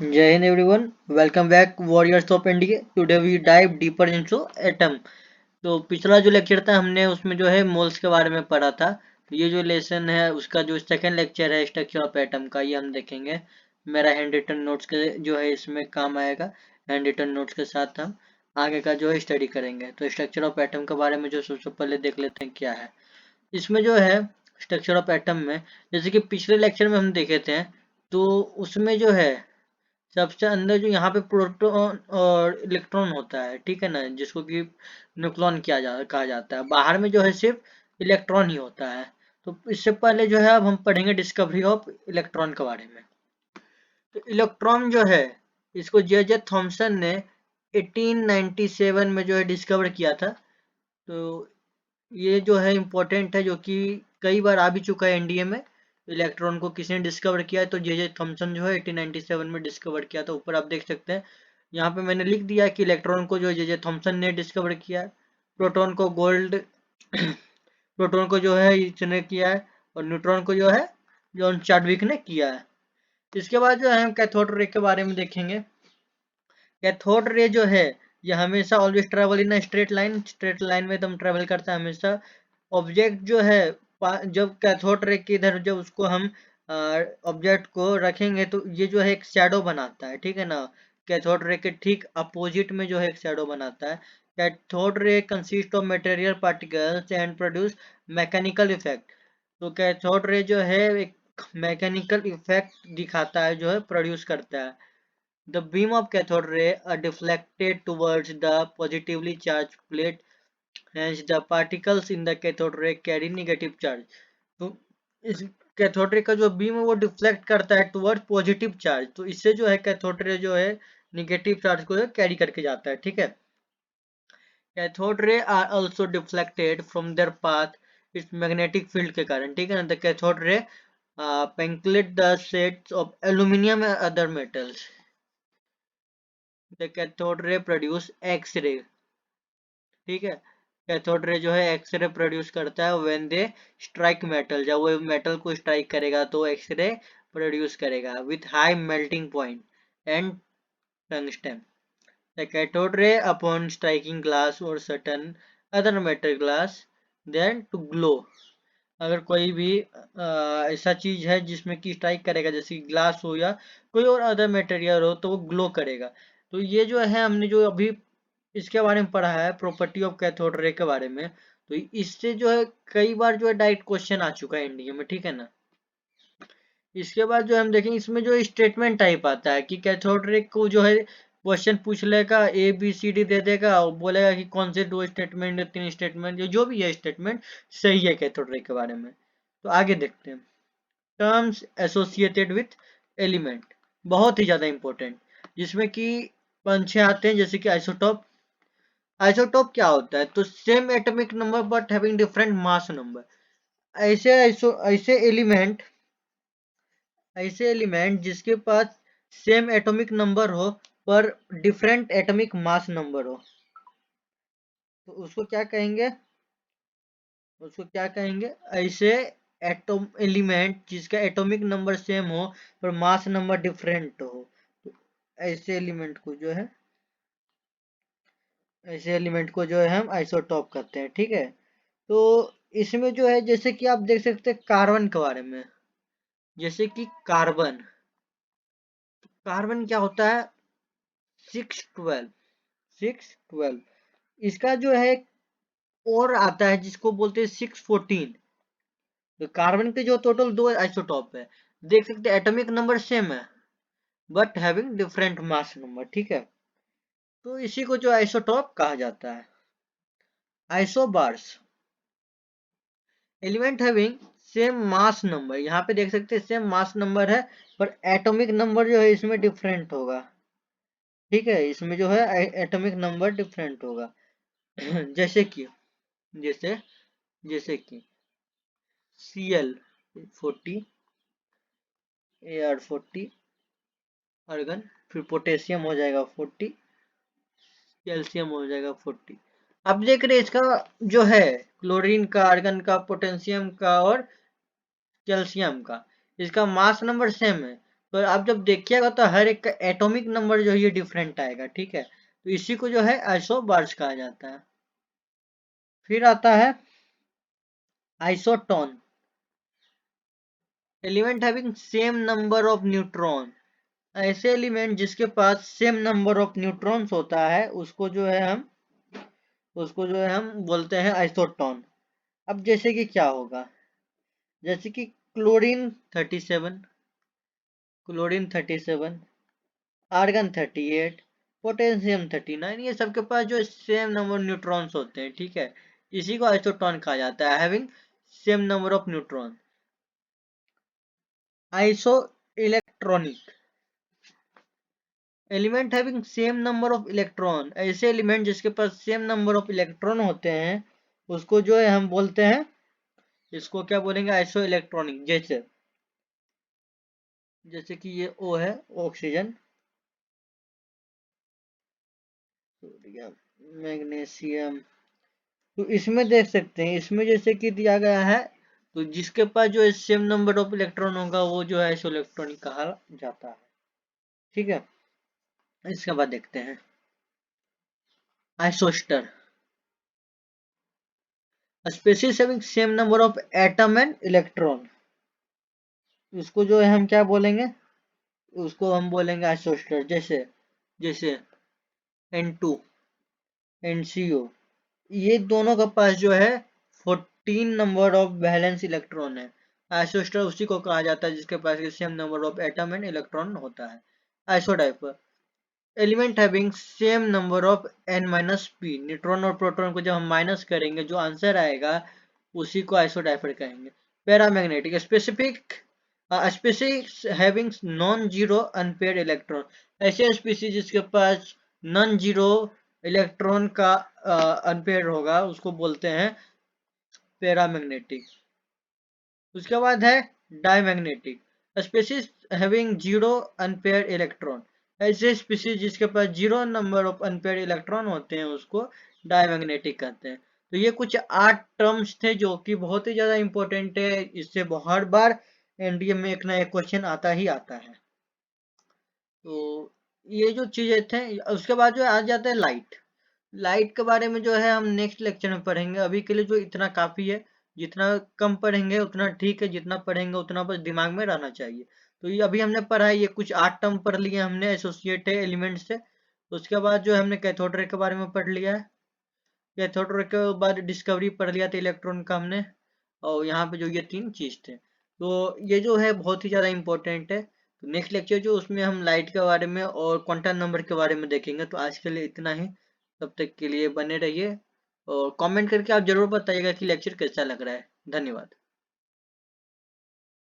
Jai Hind everyone, welcome back Warriors of India. Today we dive deeper into atom. तो पिछला जो lecture था हमने उसमें जो है मोल्स के बारे में पढ़ा था। तो ये जो लेसन है उसका जो सेकंड लेक्चर है स्ट्रक्चर ऑफ एटम का, ये हम देखेंगे। मेरा हैंड रिटन नोट्स के जो है इसमें काम आएगा। हैंड रिटन नोट्स के साथ हम आगे का जो है स्टडी करेंगे। तो स्ट्रक्चर ऑफ एटम के बारे में जो सबसे पहले देख लेते हैं क्या है इसमें जो है स्ट्रक्चर ऑफ एटम में। जैसे कि पिछले लेक्चर में हम देखे थे, तो उसमें जो है सबसे अंदर जो यहाँ पे प्रोटॉन और इलेक्ट्रॉन होता है, ठीक है ना, जिसको कि न्यूक्लियन कहा जाता है। बाहर में जो है सिर्फ इलेक्ट्रॉन ही होता है। तो इससे पहले जो है अब हम पढ़ेंगे डिस्कवरी ऑफ इलेक्ट्रॉन के बारे में। तो इलेक्ट्रॉन जो है इसको जे जे थॉमसन ने 1897 में जो है डिस्कवर किया था। तो ये जो है इम्पोर्टेंट है, जो कि कई बार आ भी चुका है एनडीए में। इलेक्ट्रॉन को किसने डिस्कवर किया है, तो जे जे थॉमसन जो है 1897 में डिस्कवर किया था। ऊपर आप देख सकते हैं, यहाँ पे मैंने लिख दिया कि इलेक्ट्रॉन को जो जे जे थॉमसन ने डिस्कवर किया है। प्रोटॉन को गोल्ड प्रोटॉन को जो है इसने किया है, और न्यूट्रॉन को जो है जॉन चाडविक ने किया है। इसके बाद जो है हम कैथोड रे के बारे में देखेंगे। कैथोड रे जो है ये हमेशा always travel in straight line में एकदम ट्रेवल करता है हमेशा। ऑब्जेक्ट जो है जब कैथोड रे के इधर जब उसको हम ऑब्जेक्ट को रखेंगे तो ये जो है एक शैडो बनाता है, ठीक है ना। कैथोड रे के ठीक अपोजिट में जो है एक शैडो बनाता है। कैथोड रे consist of material particles and produce mechanical effect. तो कैथोड रे जो है एक मैकेनिकल इफेक्ट दिखाता है, जो है प्रोड्यूस करता है। The beam of cathode ray are deflected towards the positively charged plate, hence the particles in the cathode ray carry negative charge. तो इस कैथोड रे का जो बीम है वो डिफ्लेक्ट करता है टुवर्ड पॉजिटिव चार्ज, तो इससे जो है कैथोड रे जो है निगेटिव चार्ज को कैरी करके जाता है, ठीक है। Cathode ray are also deflected from their path इस मैग्नेटिक फील्ड के कारण, ठीक है ना। The cathode ray penetrate the sets of aluminium and other metals. The cathode ray produce X ray, ठीक है। कैथोड रे जो है एक्स रे प्रोड्यूस करता है व्हेन दे स्ट्राइक मेटल, जब वो मेटल को स्ट्राइक करेगा तो एक्स रे प्रोड्यूस करेगा with high melting point and tungsten. The cathode ray upon striking glass और certain other metal glass tend to glow. अगर कोई भी ऐसा चीज है जिसमें कि स्ट्राइक करेगा, जैसे ग्लास हो या कोई और अदर मटेरियल हो, तो वो ग्लो करेगा। तो ये जो है हमने जो अभी इसके बारे में पढ़ा है प्रॉपर्टी ऑफ कैथोड रे के बारे में। तो इससे जो है कई बार जो है डायरेक्ट क्वेश्चन आ चुका है इंडिया में, ठीक है ना। इसके बाद जो हम देखेंगे इसमें जो स्टेटमेंट टाइप आता है कि कैथोड रे को जो है क्वेश्चन पूछ लेगा, ए बी सी डी दे देगा और बोलेगा कि कौन से दो स्टेटमेंट या तीन स्टेटमेंट जो भी है स्टेटमेंट सही है कैथोड रे के बारे में। तो आगे देखते हैं। टर्म्स एसोसिएटेड विथ एलिमेंट, बहुत ही ज्यादा इंपॉर्टेंट, जिसमें कि पांच छह आते हैं, जैसे कि आइसोटॉप। आइसोटॉप क्या होता है, तो same atomic number but having different mass number. ऐसे ऐसे एलिमेंट जिसके पास सेम एटॉमिक नंबर हो पर डिफरेंट एटॉमिक मास नंबर हो, तो उसको क्या कहेंगे ऐसे एटॉम एलिमेंट जिसका एटॉमिक नंबर सेम हो पर मास नंबर डिफरेंट हो, तो ऐसे एलिमेंट को जो है हम आइसोटॉप कहते हैं, ठीक है। तो इसमें जो है जैसे कि आप देख सकते हैं कार्बन के बारे में। जैसे कि कार्बन कार्बन क्या होता है, 612 612। इसका जो है और आता है जिसको बोलते हैं 614। तो कार्बन के जो टोटल दो आइसोटॉप है, देख सकते हैं एटॉमिक नंबर सेम है but having different mass number, ठीक है। तो इसी को जो आइसोटॉप कहा जाता है। Isobars, element having same mass number, यहाँ पे देख सकते हैं सेम मास नंबर है पर एटॉमिक नंबर जो है इसमें डिफरेंट होगा, ठीक है। इसमें जो है एटॉमिक नंबर डिफरेंट होगा। जैसे कि जैसे जैसे कि Cl40, Ar40 अर्गन, फिर पोटेशियम हो जाएगा 40, कैल्शियम हो जाएगा 40। अब देख रहे इसका जो है क्लोरीन का, आर्गन का, पोटेशियम का और कैल्शियम का, इसका मास नंबर सेम है तो आप जब देखिएगा तो हर एक का एटॉमिक नंबर जो है ये डिफरेंट आएगा, ठीक है। तो इसी को जो है आइसोबार्स कहा जाता है। फिर आता है isotone, element having same number of neutron. ऐसे एलिमेंट जिसके पास सेम नंबर ऑफ न्यूट्रॉन्स होता है उसको जो है हम बोलते हैं आइसोटोन। अब जैसे कि क्या होगा, जैसे कि क्लोरीन 37, क्लोरीन 37, आर्गन 38, पोटेशियम 39, ये सबके पास जो सेम नंबर न्यूट्रॉन्स होते हैं, ठीक है। इसी को आइसोटोन कहा जाता है, having same number of neutron. Iso electronic, element having same number of electron. ऐसे एलिमेंट जिसके पास सेम नंबर ऑफ इलेक्ट्रॉन होते हैं उसको जो है हम बोलते हैं, इसको क्या बोलेंगे, आइसो इलेक्ट्रॉनिक। जैसे जैसे कि ये O है, ऑक्सीजन, सोडियम, मैग्नीशियम। तो इसमें देख सकते हैं, इसमें जैसे कि दिया गया है, तो जिसके पास जो है सेम नंबर ऑफ इलेक्ट्रॉन होगा वो जो है आइसो इलेक्ट्रॉनिक कहा जाता है, ठीक है। इसके बाद देखते हैं isoster, species having same number of atom and electron. उसको जो है हम क्या बोलेंगे, उसको हम बोलेंगे आइसोस्टर। जैसे जैसे N2, NCO, ये दोनों के पास जो है 14 नंबर ऑफ वैलेंस इलेक्ट्रॉन है। आइसोस्टर उसी को कहा जाता है जिसके पास same number of atom and electron होता है। Isodiapher, element having same number of n minus p. Neutron और प्रोटॉन को जब हम माइनस करेंगे जो आंसर आएगा उसी को आइसोडाइपर कहेंगे। Paramagnetic, specific species having non zero unpaired electron. ऐसे स्पीसीज जिसके पास नॉन जीरो इलेक्ट्रॉन का अनपेयर होगा उसको बोलते हैं पैरामैग्नेटिक। उसके बाद है diamagnetic, species having zero unpaired electron. ऐसे स्पीसीज जिसके पास zero number of unpaired electron होते हैं उसको डायमैग्नेटिक कहते हैं। तो ये कुछ 8 टर्म्स थे जो कि बहुत ही ज्यादा इंपॉर्टेंट है, इससे हर बार एनडीए में एक ना एक क्वेश्चन आता ही आता है। तो ये जो चीजें थे, उसके बाद जो आ जाता है लाइट। लाइट के बारे में जो है हम नेक्स्ट लेक्चर में पढ़ेंगे, अभी के लिए जो इतना काफी है। जितना कम पढ़ेंगे उतना ठीक है, जितना पढ़ेंगे उतना बस दिमाग में रहना चाहिए। तो ये अभी हमने पढ़ा है, ये कुछ 8 टर्म पढ़ लिए हमने एसोसिएट एलिमेंट से। उसके बाद जो हमने कैथोड रे के बारे में पढ़ लिया है, कैथोड रे के बाद डिस्कवरी पढ़ लिया था इलेक्ट्रॉन का हमने। और यहाँ पे जो ये 3 चीज थे, तो ये जो है बहुत ही ज्यादा इंपॉर्टेंट है। तो नेक्स्ट लेक्चर जो उसमें हम लाइट के बारे में और क्वांटम नंबर के बारे में देखेंगे। तो आज के लिए इतना ही, तब तक के लिए बने रहिए और कमेंट करके आप जरूर बताइएगा कि लेक्चर कैसा लग रहा है। धन्यवाद।